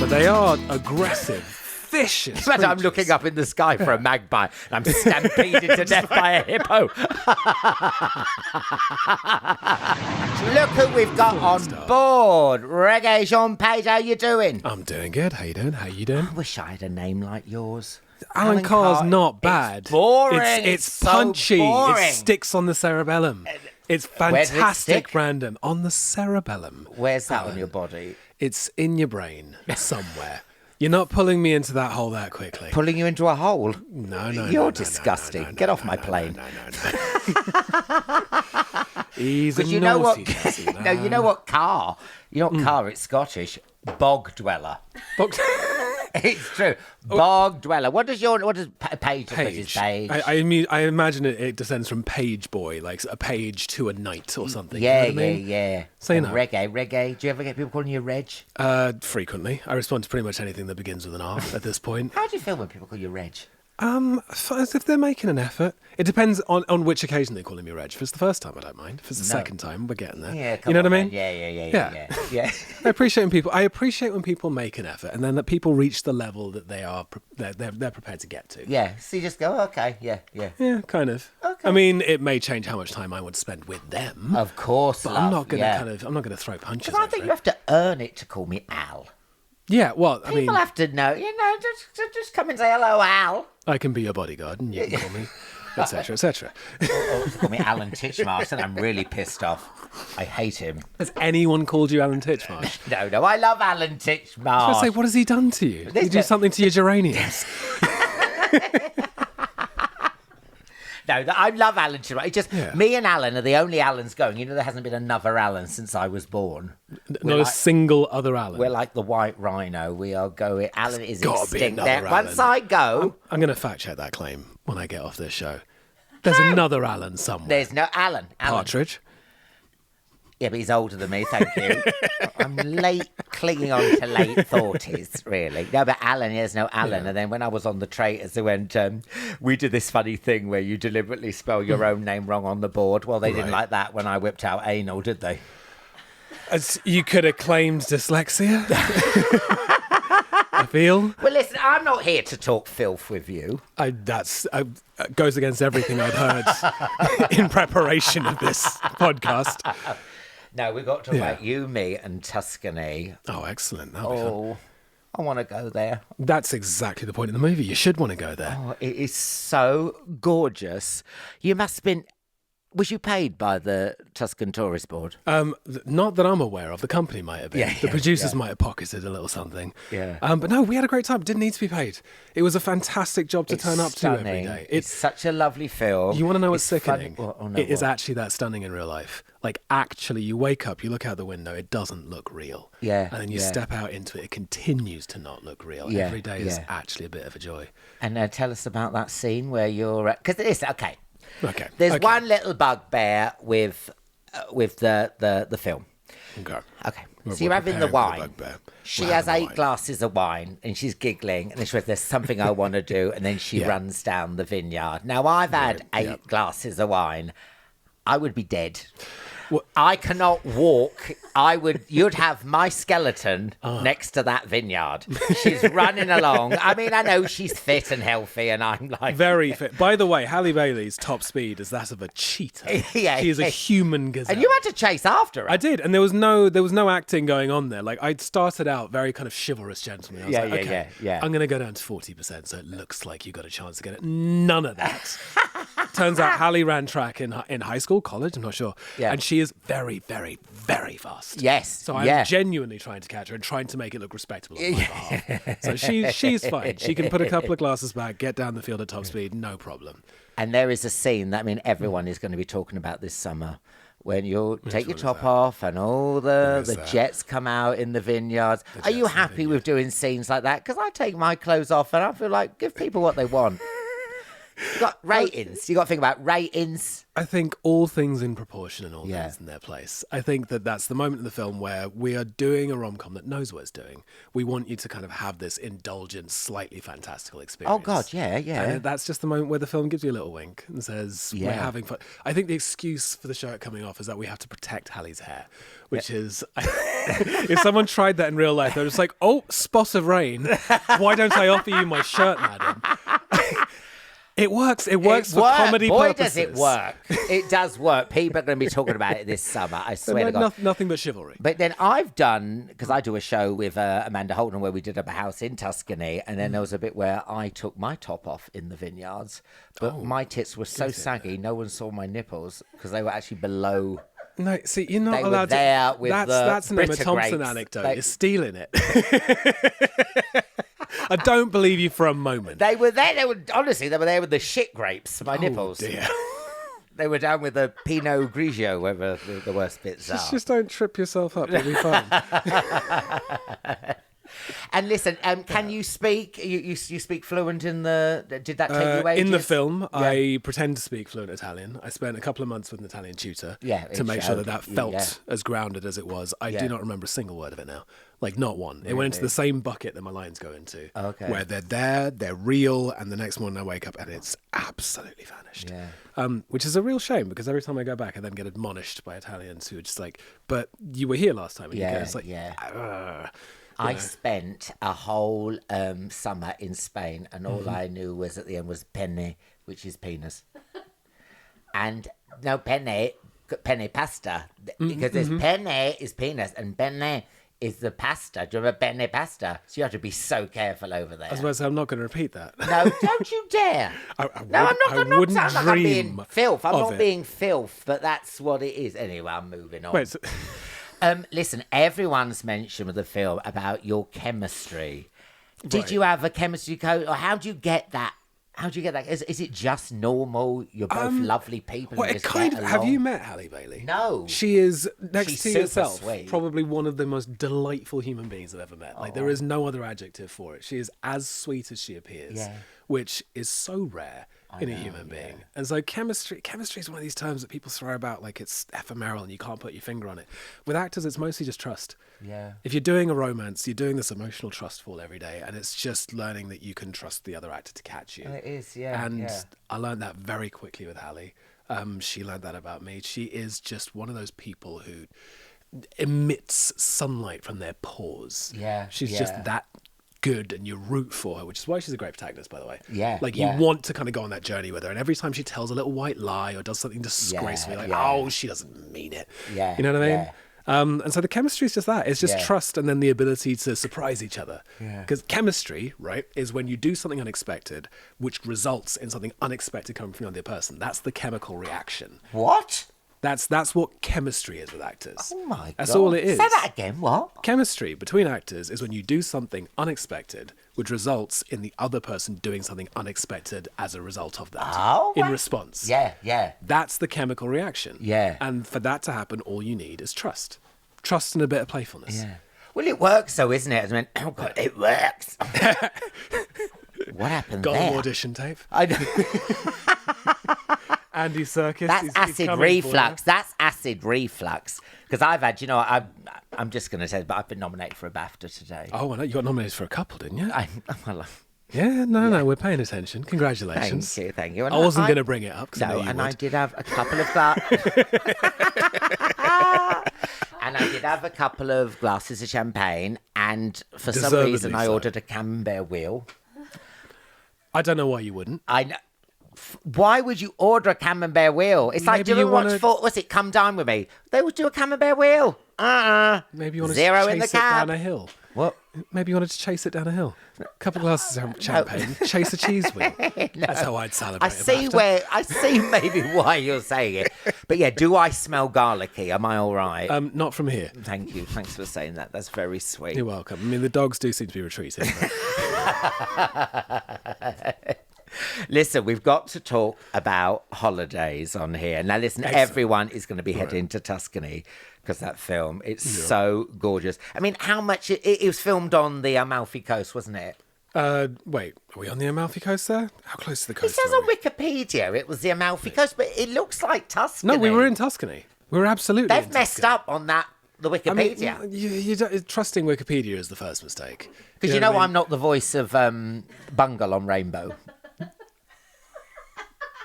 but they are aggressive, vicious But I'm creatures. looking up in the sky for a magpie and I'm stampeded to death by a hippo. Look who we've got on board. Regé-Jean Page, how you doing? I'm doing good. How you doing? How you doing? I wish I had a name like yours. Alan Carr's not bad. It's boring. It's so punchy. boring. It sticks on the cerebellum. It's Where does it fantastic, stick? Brandon. On the cerebellum. Where's that on your body? It's in your brain somewhere. You're not pulling me into that hole that quickly. Pulling you into a hole? No. You're disgusting. Get off my plane. No. He's a Because you know what? naughty man. No, you know what? Carr. You know what? Carr. It's Scottish. Bog dweller. It's true. Bog dweller. What does Page? Page. Page. I imagine it descends from page boy, like a page to a knight or something. Yeah, you know what I mean? yeah. So, you And know. Reggae. Do you ever get people calling you Reg? Frequently. I respond to pretty much anything that begins with an R at this point. How do you feel when people call you Reg? As if they're making an effort. It depends on which occasion they're calling me Reg. If it's the first time, I don't mind. If it's the second time, we're getting there. Yeah, you know what I mean? Yeah. I appreciate when people make an effort, and then that people reach the level that they're prepared to get to. Yeah. So you just go, okay, yeah. Yeah, kind of. Okay. I mean, it may change how much time I want to spend with them. Of course, but love, I'm not gonna yeah. I'm not gonna throw punches. Because I think you have to earn it to call me Al. Yeah, well, I mean, People have to know, just come and say hello, Al. I can be your bodyguard, and you can call me, etc., etc. Or call me Alan Titchmarsh, and I'm really pissed off. I hate him. Has anyone called you Alan Titchmarsh? No, I love Alan Titchmarsh. I was say, what has he done to you? Did he do something to your geraniums? No, I love Alan Titchmarsh. It's just me and Alan are the only Alans going. You know, there hasn't been another Alan since I was born. Not a single other Alan. We're like the white rhino. We are going. Alan is gotta be extinct. another There. Once Alan. I go, I'm going to fact check that claim when I get off this show. There's another Alan somewhere. there's no Alan. Partridge. Yeah, but he's older than me, thank you. I'm clinging on to late 40s, really. No, but Alan, there's no Alan. Yeah. And then when I was on the Traitors, they went, we did this funny thing where you deliberately spell your own name wrong on the board. Well, they didn't like that when I whipped out anal, did they? As you could have claimed dyslexia. I feel. Well, listen, I'm not here to talk filth with you. That's goes against everything I'd heard in preparation of this podcast. No, we've got to talk about you, me, and Tuscany. Oh, excellent. That'll be fun. I want to go there. That's exactly the point of the movie. You should want to go there. Oh, it is so gorgeous. You must have been... Was you paid by the Tuscan Tourist Board? Not that I'm aware of. The company might have been. Yeah, the producers might have pocketed a little something. Yeah. But no, we had a great time. Didn't need to be paid. It was a fantastic job to turn up to every day. It's such a lovely film. You want to know what's It's sickening? It is what? actually that stunning in real life. Like, actually, you wake up, you look out the window, it doesn't look real. Yeah, And then you step out into it, it continues to not look real. Yeah, Every day is yeah. actually a bit of a joy. And tell us about that scene where you're... Because it is... Okay. Okay. There's okay. one little bugbear with the film. Okay. Okay. We're So you're having the preparing for wine. bugbear. She We're has having 8 wine. glasses of wine and she's giggling and then she goes, there's something I want to do. And then she Yeah. runs down the vineyard. Now, I've had 8 glasses of wine. I would be dead. What? I cannot walk. You'd have my skeleton next to that vineyard. She's running along. I mean, I know she's fit and healthy and I'm like... Very fit. By the way, Halle Bailey's top speed is that of a cheetah. Yeah, She is a human gazelle. And you had to chase after her. I did, and there was no acting going on there. Like, I'd started out very kind of chivalrous gentleman. I was like, okay, I'm going to go down to 40%, so it looks like you got a chance to get it. None of that. Turns out Halle ran track in high school, college, I'm not sure. Yeah. And she is very, very, very fast. Yes. So I'm genuinely trying to catch her and trying to make it look respectable on my behalf. So she's fine. She can put a couple of glasses back, get down the field at top speed, no problem. And there is a scene that, I mean, everyone is going to be talking about this summer when you take your one is top that? off and all the is that? jets come out in the vineyards. Are you jets in the happy with doing scenes like that? Because I take my clothes off and I feel like give people what they want. You got ratings. You got to think about ratings. I think all things in proportion and all things in their place. I think that that's the moment in the film where we are doing a rom-com that knows what it's doing. We want you to kind of have this indulgent, slightly fantastical experience. Oh, God, yeah. And that's just the moment where the film gives you a little wink and says, we're having fun. I think the excuse for the shirt coming off is that we have to protect Halle's hair, which is... if someone tried that in real life, they're just like, oh, spot of rain. Why don't I offer you my shirt, madam? It works. It works for comedy purposes. Boy, does it work. It does work. People are going to be talking about it this summer, I swear to God. Nothing but chivalry. But then I've done, because I do a show with Amanda Holden where we did a house in Tuscany, and then there was a bit where I took my top off in the vineyards, but my tits were so saggy, no one saw my nipples because they were actually below... No, see, you're not they allowed were there to... With that's an Emma Thompson grapes. anecdote. You're stealing it. I don't believe you for a moment. They were there. Honestly, they were there with the shit grapes, my nipples. Dear. They were down with the Pinot Grigio, wherever the worst bits are. Just don't trip yourself up. You'll be fine. And listen, can you speak? You speak fluent in the? Did that take you ages? In the film, I pretend to speak fluent Italian. I spent a couple of months with an Italian tutor to make sure that felt as grounded as it was. I do not remember a single word of it now. Like, not one. Really? It went into the same bucket that my lines go into. Okay. Where they're there, they're real, and the next morning I wake up and it's absolutely vanished. Yeah. Which is a real shame because every time I go back I then get admonished by Italians who are just like, but you were here last time. And it's like, I spent a whole summer in Spain, and all I knew was at the end was penne, which is penis. And no, penne pasta, because there's penne is penis, and penne is the pasta. Do you remember penne pasta? So you have to be so careful over there. I was about to say, I'm not going to repeat that. No, don't you dare. I'm not being filth. I'm not being filth, but that's what it is. Anyway, I'm moving on. Wait, so... Listen, everyone's mentioned with the film about your chemistry. Did you have a chemistry coach, or how do you get that? How do you get that? Is it just normal? You're both lovely people. Well, have you met Halle Bailey? No. She is, next to yourself, sweet. Probably one of the most delightful human beings I've ever met. Like, there is no other adjective for it. She is as sweet as she appears, which is so rare in a human being. And so chemistry is one of these terms that people throw about like it's ephemeral and you can't put your finger on it. With actors, it's mostly just trust. Yeah. If you're doing a romance, you're doing this emotional trust fall every day, and it's just learning that you can trust the other actor to catch you. It is, yeah. And I learned that very quickly with Halle. She learned that about me. She is just one of those people who emits sunlight from their pores. Yeah. She's just that good, and you root for her, which is why she's a great protagonist, by the way. You want to kind of go on that journey with her, and every time she tells a little white lie or does something disgraceful, you're like, oh, she doesn't mean it. You know what I mean? And so the chemistry is just that. It's just trust and then the ability to surprise each other. Because chemistry, right, is when you do something unexpected, which results in something unexpected coming from the other person. That's the chemical reaction. What? That's what chemistry is with actors. Oh my God. That's all it is. Say that again, what? Chemistry between actors is when you do something unexpected, which results in the other person doing something unexpected as a result of that. In response. Yeah. That's the chemical reaction. Yeah. And for that to happen, all you need is trust. Trust and a bit of playfulness. Yeah. Well, it works though, isn't it? I mean, oh God, it works. What happened Got there? an audition tape. I know. Andy Serkis. That's acid reflux. That's acid reflux. Because I've had, I'm just going to say, but I've been nominated for a BAFTA today. Oh, well, you got nominated for a couple, didn't you? No, we're paying attention. Congratulations. Thank you. And I wasn't going to bring it up. No, and I did have a couple of and I did have a couple of glasses of champagne, and for some reason I ordered a camembert wheel. I don't know why you wouldn't. I know. Why would you order a camembert wheel? It's like, do you watch what's it, Come Dine With Me? They would do a camembert wheel. Maybe you wanted Zero to in the chase it cab. down a hill. What? Maybe you wanted to chase it down a hill. A couple glasses of champagne, chase a cheese wheel. That's how I'd celebrate. I see maybe why you're saying it. But yeah, do I smell garlicky? Am I all right? Not from here. Thank you. Thanks for saying that. That's very sweet. You're welcome. I mean, the dogs do seem to be retreating. Listen, we've got to talk about holidays on here. Now, listen, everyone is going to be heading to Tuscany because that film, it's so gorgeous. I mean, how much... It was filmed on the Amalfi Coast, wasn't it? Wait, are we on the Amalfi Coast there? How close to the It coast says are on we? Wikipedia it was the Amalfi Coast, but it looks like Tuscany. No, we were in Tuscany. We were absolutely They've in messed Tuscany. up on that, the I mean, Wikipedia. you don't, trusting Wikipedia is the first mistake. Because you know I'm not the voice of Bungle on Rainbow.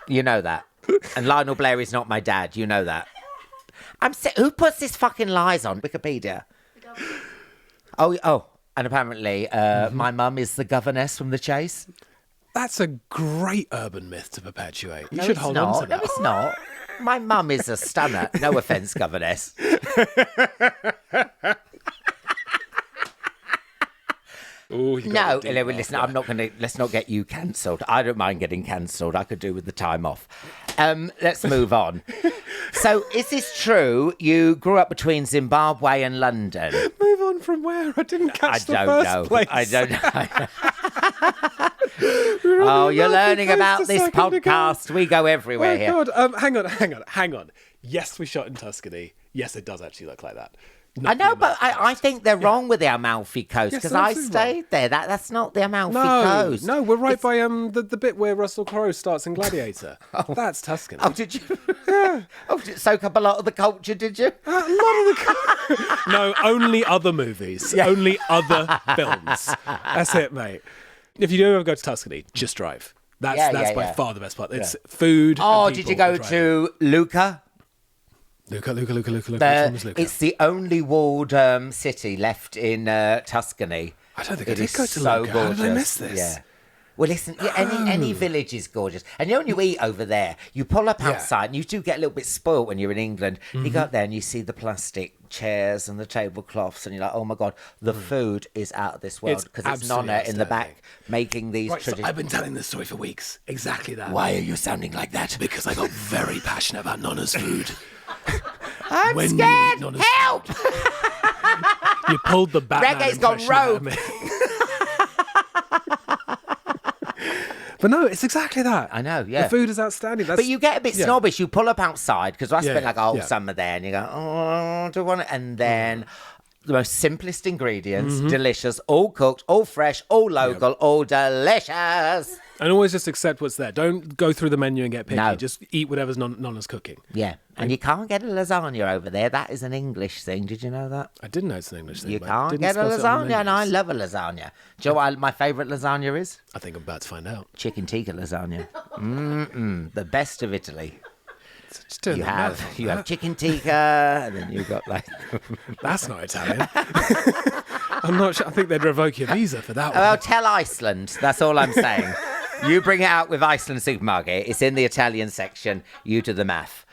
You know that. And Lionel Blair is not my dad. You know that. Who puts this fucking lies on Wikipedia? Oh, and apparently my mum is the governess from The Chase. That's a great urban myth to perpetuate. You No, should it's hold not. on to that. No, it's not. My mum is a stunner. No offence, governess. Ooh, No, listen, I'm not going to... Let's not get you cancelled. I don't mind getting cancelled. I could do with the time off. Let's move on. So, is this true? You grew up between Zimbabwe and London. Move on from where? I didn't catch the I first don't know. place. I don't know. Oh, you're learning about this podcast. We go everywhere here. God. Hang on. Yes, we shot in Tuscany. Yes, it does actually look like that. I know, but I think they're wrong with the Amalfi Coast Yes, because they're I absolutely wrong. stayed there. That's not the Amalfi Coast. No, we're right by the bit where Russell Crowe starts in Gladiator. That's Tuscany. Oh, did you? Oh, did you soak up a lot of the culture, did you? A lot of the... No, only other movies. Only other films. That's it, mate. If you do ever go to Tuscany, just drive. That's by far the best part. It's food. Oh, and did people you go and driving. to Lucca? Lucca. Which one was Lucca? It's the only walled city left in Tuscany. I don't think It I did is go to so Lucca. How did I gorgeous. miss this? Yeah. Well, listen, any village is gorgeous. And you know when you eat over there, you pull up outside and you do get a little bit spoilt when you're in England. You go up there and you see the plastic chairs and the tablecloths and you're like, oh my God, the food is out of this world. Because it's Nonna in the back making these So I've been telling this story for weeks. Exactly that. Why are you sounding like that? Because I got very passionate about Nonna's food. I'm When you scared. eat Nonna's Help! You pulled the Batman Rege's gone impression out of rogue. me. But no, it's exactly that. I know, yeah. The food is outstanding. But you get a bit snobbish. You pull up outside because I spent Yeah, like a whole yeah. summer there, and you go, "Oh, do I want it?" And then the most simplest ingredients, delicious, all cooked, all fresh, all local, all delicious. And always just accept what's there. Don't go through the menu and get picky. No. Just eat whatever's Nonna's cooking. Yeah, and you can't get a lasagna over there. That is an English thing. Did you know that? I didn't know it's an English thing. You but can't didn't get a spot it on the lasagna, and I menus. love a lasagna. Do you know what my favourite lasagna is? I think I'm about to find out. Chicken tikka lasagna. The best of Italy. Just doing You the math have on that. chicken tikka, and then you've got like. That's not Italian. I'm not sure. I think they'd revoke your visa for that Well, one. tell Iceland. That's all I'm saying. You bring it out with Iceland Supermarket. It's in the Italian section. You do the math.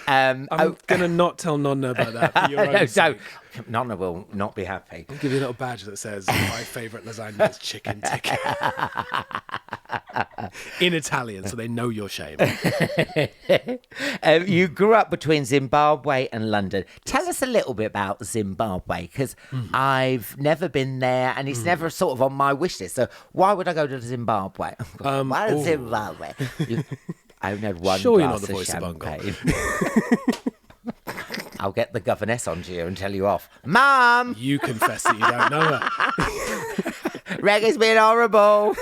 I'm going to not tell Nonna about that for your own No, sake. Nonna will not be happy. I'll give you a little badge that says, my favourite lasagna is chicken tikka. In Italian, so they know your shame. You grew up between Zimbabwe and London. Tell us a little bit about Zimbabwe, because I've never been there and it's never sort of on my wish list. So why would I go to Zimbabwe? Why Zimbabwe? I only had one Sure, you're glass not the voice of Bungle. champagne. I'll get the governess onto you and tell you off. Mum! You confess that you don't know her. Rege's been horrible.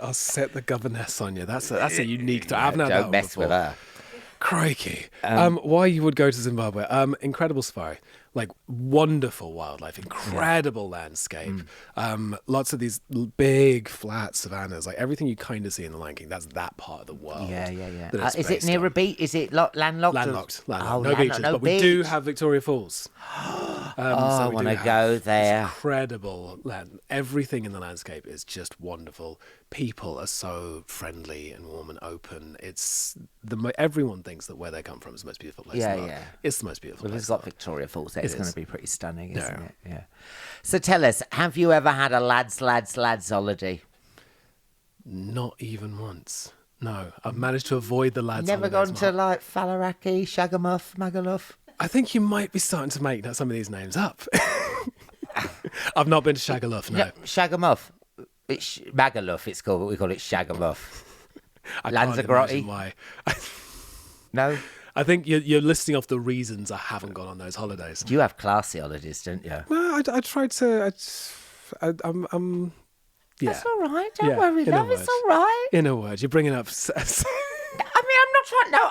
I'll set the governess on you. That's a unique... I haven't had that Don't one mess before. with her. Crikey. Why you would go to Zimbabwe? Incredible safari. Like, wonderful wildlife, incredible landscape. Lots of these big, flat savannas. Like, everything you kind of see in the Lion King, that's that part of the world. Yeah. that it's Is it based near on. a beach? Is it landlocked? Landlocked. Oh, No beaches. no but we do beach. have Victoria Falls. I want to go there. Incredible land. Everything in the landscape is just wonderful. People are so friendly and warm and open. It's everyone thinks that where they come from is the most beautiful place in the world. Yeah. It's the most beautiful Well, place. it's got Victoria Falls there. It's It going is. to be pretty stunning, isn't Yeah. it? Yeah. So tell us, have you ever had a lads holiday? Not even once. No, I've managed to avoid the lads. Never holidays, gone to Mark. like Fallaraki, Shagamuff, Magaluf? I think you might be starting to make some of these names up. I've not been to Shagaluf, no. Yeah, Shagamuff. It's Magaluf, it's called, but we call it Shagamuff. I can't Lanzarote? imagine why. No? I think you're listing off the reasons I haven't gone on those holidays. You have classy holidays, don't you? Well, I tried to. I'm. Yeah. That's all right. Don't worry, love. It's all right. In a word, you're bringing up. I'm not trying. No,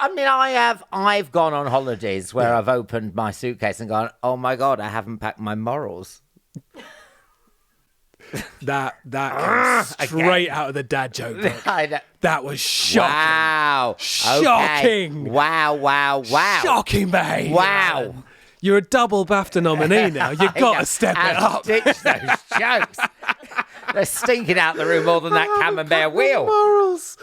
I've gone on holidays where I've opened my suitcase and gone, oh my God, I haven't packed my morals. That came straight out of the dad joke book. That was shocking. Wow. Shocking. Okay. Wow. Shocking behaviour. Wow. Man. You're a double BAFTA nominee now. You've got to step it up. Ditch those jokes. They're stinking out the room more than that camembert wheel. Morals.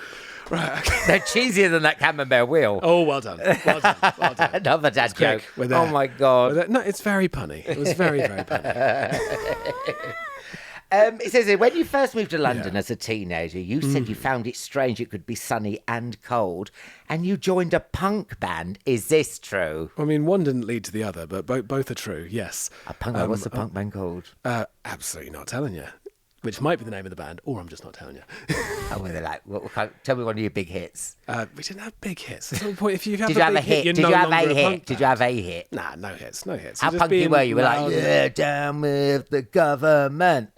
Right. Okay. They're cheesier than that camembert wheel. Oh, well done. Another dad joke. Oh my God. No, it's very punny. It was very, very punny. It says here, when you first moved to London as a teenager, you said you found it strange it could be sunny and cold, and you joined a punk band. Is this true? I mean, one didn't lead to the other, but both are true, yes. A punk band? What's the punk band called? Absolutely not telling you. Which might be the name of the band, or I'm just not telling you. Oh, well, they're like, tell me one of your big hits. We didn't have big hits. There's no point. If you have Did you have a hit? Did you have a hit? Nah, no hits. How punky were you? You were like, yeah, down with the government.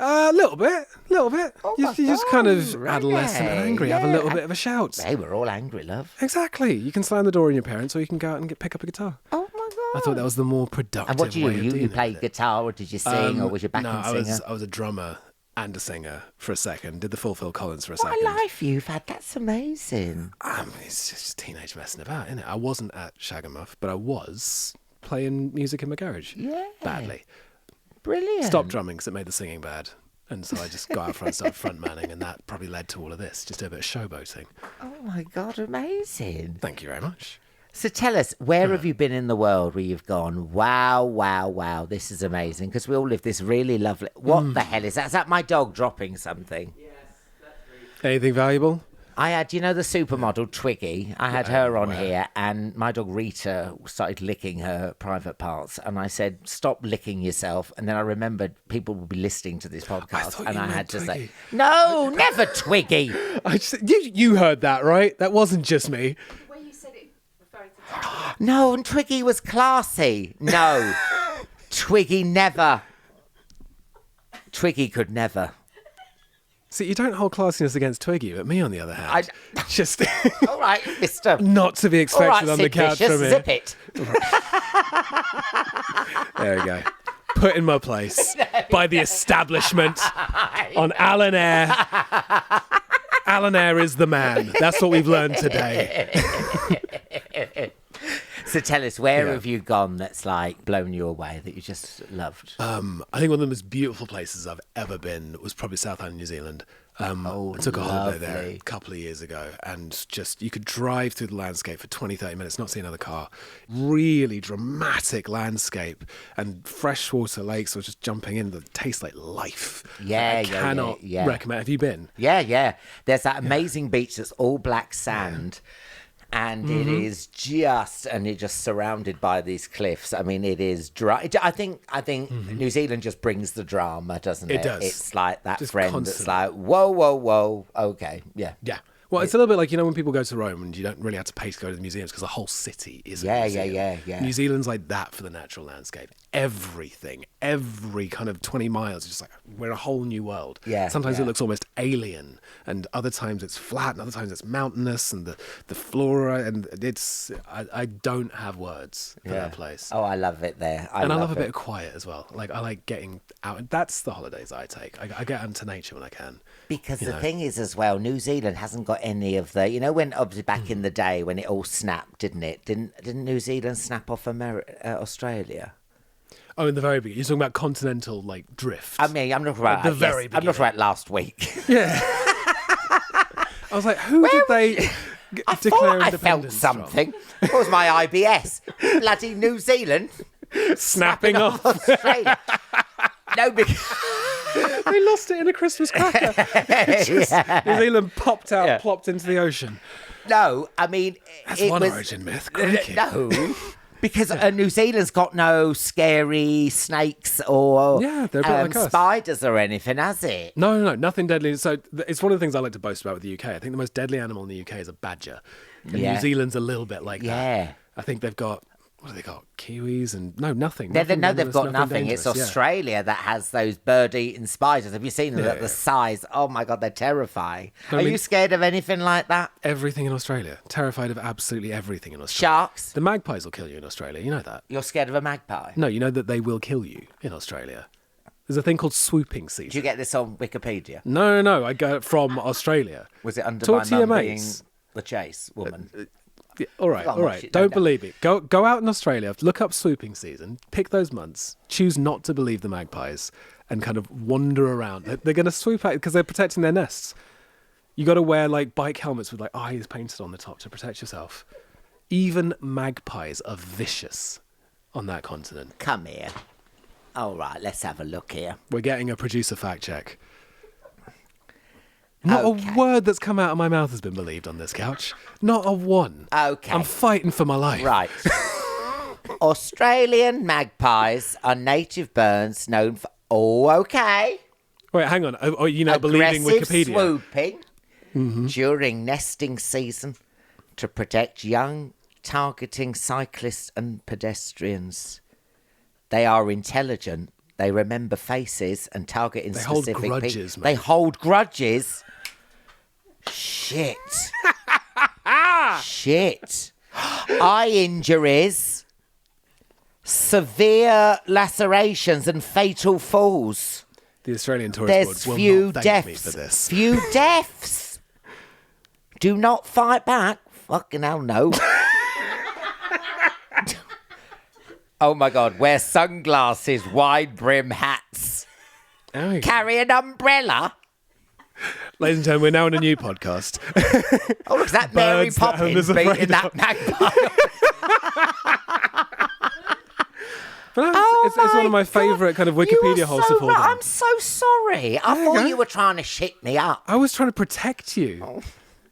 A little bit. Oh you just kind of adolescent and angry. Have a little bit of a shout. Hey, we're all angry, love. Exactly. You can slam the door on your parents, or you can go out and pick up a guitar. Oh my God. I thought that was the more productive. And what did way you played guitar, or did you sing, or was you backing singer? I was a drummer and a singer for a second. Did the full Phil Collins for a second. What a life you've had. That's amazing. It's just teenage messing about, isn't it? I wasn't at Shagamuff, but I was playing music in my garage. Yeah. Badly. Brilliant. Stopped drumming because it made the singing bad. And so I just got out front and started front manning, and that probably led to all of this. Just a bit of showboating. Oh my God, amazing. Thank you very much. So tell us, where have you been in the world where you've gone, wow, this is amazing? Because we all live this really lovely... What the hell is that? Is that my dog dropping something? Yes, that's me. Anything valuable? I had, you know, the supermodel Twiggy. I had her on here, and my dog Rita started licking her private parts. And I said, stop licking yourself. And then I remembered people would be listening to this podcast. And I had to say, no, never Twiggy. You heard that, right? That wasn't just me. When you said it referring to No, and Twiggy was classy. No, Twiggy never. Twiggy could never. See, you don't hold classiness against Twiggy, but me, on the other hand, just all right, mister. Not to be expected on the couch from here. Zip it. There we go. Put in my place by the establishment on Alan Air. Alan Air is the man. That's what we've learned today. So tell us, where have you gone that's like blown you away that you just loved? I think one of the most beautiful places I've ever been was probably South Island, New Zealand. I took a holiday there a couple of years ago, and just you could drive through the landscape for 20, 30 minutes, not see another car. Really dramatic landscape and freshwater lakes or just jumping in that taste like life. I cannot recommend. Have you been? Yeah. There's that amazing beach that's all black sand. Yeah. And it is just surrounded by these cliffs. I mean, it is dry. I think New Zealand just brings the drama, doesn't it? It does. It's like that just friend constantly. that's like, whoa, okay, yeah. Yeah. Well, it's a little bit like, you know, when people go to Rome and you don't really have to pay to go to the museums because the whole city is a museum. Yeah. New Zealand's like that for the natural landscape. Everything, every kind of 20 miles, just like we're a whole new world. Yeah. Sometimes it looks almost alien, and other times it's flat, and other times it's mountainous, and the flora, and it's I don't have words for that place. Oh, I love it there. I love a bit of quiet as well. Like I like getting out. That's the holidays I take. I get out into nature when I can. Because the thing is as well, New Zealand hasn't got any of the, you know, when obviously back in the day when it all snapped, didn't it? Didn't New Zealand snap off Australia? Oh, in the very beginning. You're talking about continental, like, drift. I mean, I'm not about the very beginning. I'm not about last week. Yeah. I was like, did they declare independence I felt something. What was my IBS? Bloody New Zealand. Snapping off Australia. No, because... they lost it in a Christmas cracker. New Zealand popped out, plopped into the ocean. No, I mean... That's one origin myth. Crikey. No... Because New Zealand's got no scary snakes or they're a bit like us. Spiders or anything, has it? No, nothing deadly. So it's one of the things I like to boast about with the UK. I think the most deadly animal in the UK is a badger. And New Zealand's a little bit like that. Yeah. I think they've got, what have they got? Kiwis and, nothing. They've got nothing nothing. It's dangerous, Australia that has those bird-eating spiders. Have you seen them? The size. Oh, my God, they're terrifying. Are you scared of anything like that? Everything in Australia. Terrified of absolutely everything in Australia. Sharks? The magpies will kill you in Australia. You know that. You're scared of a magpie? No, you know that they will kill you in Australia. There's a thing called swooping season. Did you get this on Wikipedia? No. I got it from Australia. Was it under Talk to my your mum being mates. the chase woman? Yeah, all right. Don't believe it. Go out in Australia, look up swooping season, pick those months, choose not to believe the magpies, and kind of wander around. They're going to swoop out because they're protecting their nests. You got to wear like bike helmets with like eyes painted on the top to protect yourself. Even magpies are vicious on that continent. Come here. All right, let's have a look here. We're getting a producer fact check. Not a word that's come out of my mouth has been believed on this couch. Not a one. Okay. I'm fighting for my life. Right. Australian magpies are native birds known for... Oh, okay. Wait, hang on. Are you now believing Wikipedia? Swooping during nesting season to protect young, targeting cyclists and pedestrians. They are intelligent. They remember faces and target in specific people. They hold grudges, mate. They hold grudges. Shit. Shit. Eye injuries, severe lacerations and fatal falls. The Australian Tourist Board will not thank me for this. Few deaths. Do not fight back. Fucking hell no. Oh my God, wear sunglasses, wide brim hats. Carry an umbrella. Ladies and gentlemen, we're now on a new podcast. Oh, look, is that Mary Poppins beating that magpie? But it's one of my favourite kind of Wikipedia holes to fall down. I'm so sorry. I thought you were trying to shit me up. I was trying to protect you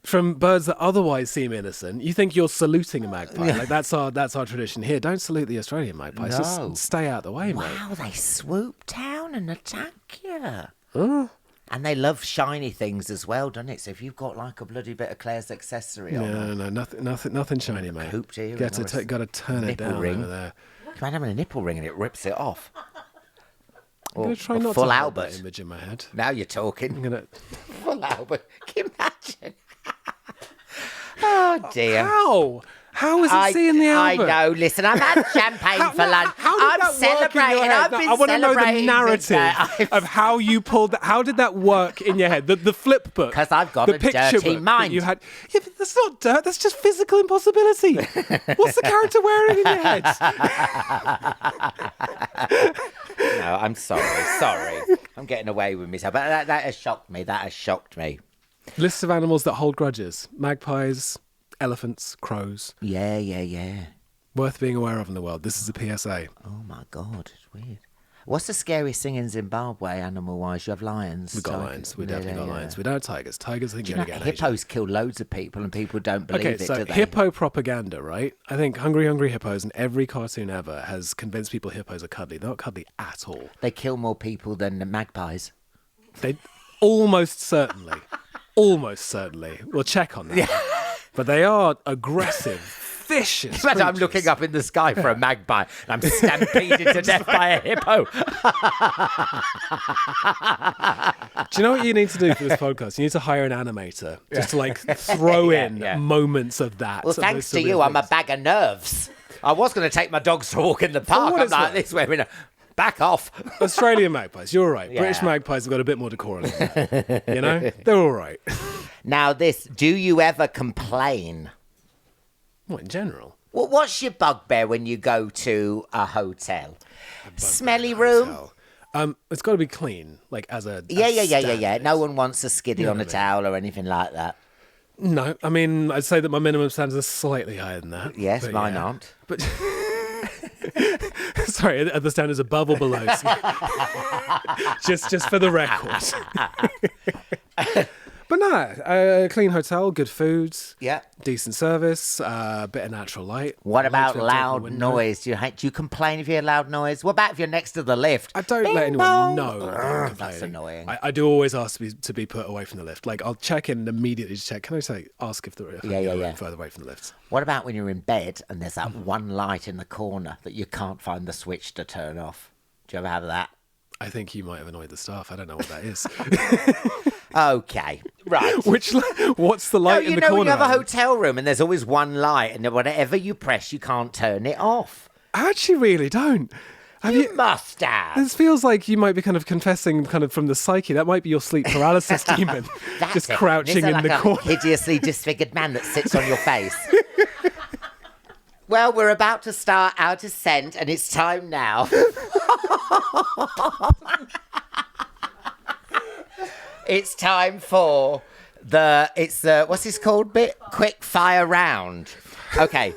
from birds that otherwise seem innocent. You think you're saluting a magpie. Like that's our tradition here. Don't salute the Australian magpies. No. Just stay out of the way, mate. Wow, they swoop down and attack you. And they love shiny things as well, don't it? So if you've got like a bloody bit of Claire's accessory on. No, nothing shiny, mate. Got to turn it down ring. over there. Can I have a nipple ring and it rips it off? I'm going to try not full to Albert. That image in my head. Now you're talking. I'm going to... Full Albert. Can you imagine? Oh, dear. How is it seeing the Albert? I know. Listen, I've had champagne for lunch. I'm celebrating. I've been I want to know the narrative of how you pulled that. How did that work in your head? The flip book. Because I've got a dirty mind. You had. Yeah, but that's not dirt. That's just physical impossibility. What's the character wearing in your head? No, I'm sorry. I'm getting away with myself. But that has shocked me. Lists of animals that hold grudges: magpies, elephants, crows. Yeah. Worth being aware of in the world. This is a PSA. Oh my God, it's weird. What's the scariest thing in Zimbabwe, animal-wise? You have lions. We've got lions. We definitely got lions. We don't have tigers. Tigers, I think you're going to get hippos kill loads of people and people don't believe it, so do they? Hippo propaganda, right? I think Hungry Hippos and every cartoon ever has convinced people hippos are cuddly. They're not cuddly at all. They kill more people than the magpies. They almost certainly. We'll check on that. Yeah. But they are aggressive, vicious. But I'm looking up in the sky for a magpie and I'm stampeded to death by a hippo. Do you know what you need to do for this podcast? You need to hire an animator just to like throw in moments of that. Well, thanks to you, I'm a bag of nerves. I was going to take my dogs for a walk in the park. I'm like this way. Back off. Australian magpies, you're all right. Yeah. British magpies have got a bit more decorum. You know? They're all right. Now do you ever complain? What, in general? Well, what's your bugbear when you go to a hotel? Smelly room? It's got to be clean, like as a Yeah. No one wants a skiddy on a towel or anything like that. No, I mean, I'd say that my minimum standards are slightly higher than that. Yes, mine aren't. But... Sorry, are the standards above or below? just for the record. But no, clean hotel, good food, Yeah. decent service, bit of natural light. What I about like to open the loud window. noise? Do you complain if you hear loud noise? What about if you're next to the lift? I don't Bing let anyone bong. know that I'm complaining. That's annoying. I do always ask to be put away from the lift. Like, I'll check in immediately to check. Can I ask if they're further away from the lift? What about when you're in bed and there's that one light in the corner that you can't find the switch to turn off? Do you ever have that? I think you might have annoyed the staff. I don't know what that is. Okay, right. What's the light in the corner? You have a hotel room and there's always one light, and whatever you press, you can't turn it off. I actually really don't. You must have. This feels like you might be kind of confessing kind of from the psyche. That might be your sleep paralysis demon. Just crouching in the corner. Hideously disfigured man that sits on your face. Well, we're about to start our descent, and it's time now. It's time for what's this called bit? Quick fire round. Okay.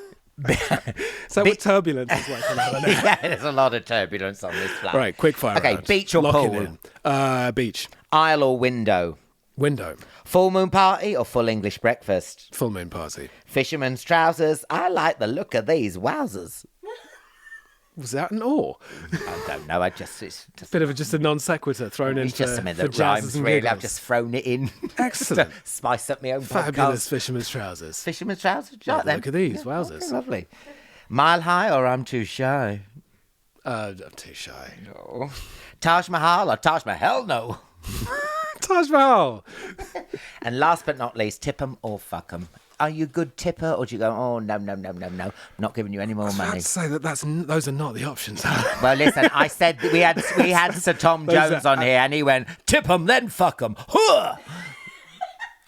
So what turbulence is like on that? Yeah, there's a lot of turbulence on this flight. Right, quick fire round. Okay, beach or Lock it pool? in. Beach. Aisle or window? Window. Full moon party or full English breakfast? Full moon party. Fisherman's trousers. I like the look of these. Wowzers. Was that an or? I don't know. It's just Bit of just a non sequitur thrown in. It's just something for that jazzes rhymes, and really. giggles. I've just thrown it in. Excellent. To spice up my own Fabulous podcast. fisherman's trousers. Fisherman's trousers. Do you like Look them? at these. Yeah, Wowzers. okay, lovely. Mile high or I'm too shy? I'm too shy. Oh. Taj Mahal or Taj Mahal? No. Taj Mahal. And last but not least, tip 'em or fuck 'em. Are you a good tipper, or do you go, oh, no, I'm not giving you any more money? I'd say those are not the options. Well, listen, I said we had Sir Tom Jones on here, and he went, tip 'em, then fuck 'em. Huh!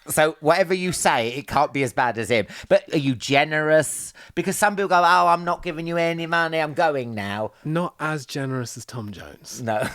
So whatever you say, it can't be as bad as him. But are you generous? Because some people go, oh, I'm not giving you any money, I'm going now. Not as generous as Tom Jones. No.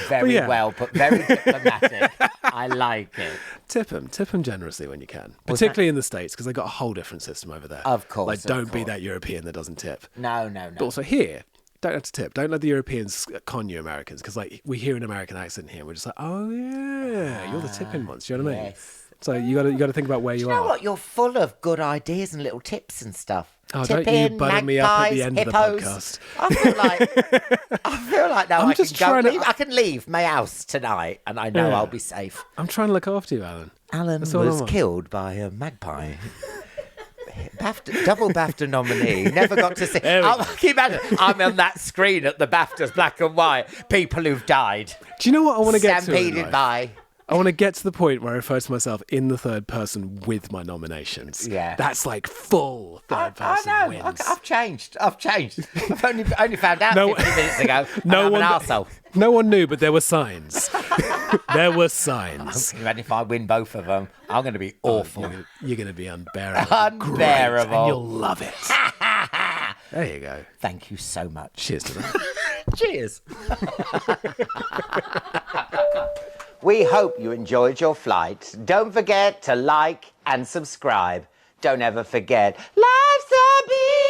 Very well put, very diplomatic. I like it. Tip them generously when you can, particularly in the States, because they've got a whole different system over there. Of course. Like, don't be that European that doesn't tip. No. But also here, don't have to tip. Don't let the Europeans con you Americans, because like we hear an American accent here, and we're just like, oh yeah, you're the tipping ones. Do you know what I mean? Yes. So you got to think about where you You are. know what? You're full of good ideas and little tips and stuff. Oh, Tipping, don't you butter me up at the Magpies, end Hippos. of the podcast. I feel like now I'm I just can go. trying to- I can leave my house tonight, and I know Yeah. I'll be safe. I'm trying to look after you, Alan. Alan That's all I was want. killed by a magpie. Double BAFTA nominee. Never got to see. There we go. Can you imagine? I'm on that screen at the BAFTAs, black and white. People who've died. Do you know what I want to get to? in Stampeded life? by. I want to get to the point where I refer to myself in the third person with my nominations. Yeah. That's like full third person I know. wins. I've changed. I've only found out No- 50 minutes ago. No I'm one, an arsehole. no one knew, but there were signs. There were signs. Imagine if I win both of them. I'm going to be awful. You're going to be unbearable. Unbearable. Great, and you'll love it. There you go. Thank you so much. Cheers to that. Cheers. We hope you enjoyed your flight. Don't forget to like and subscribe. Don't ever forget, life's a beach.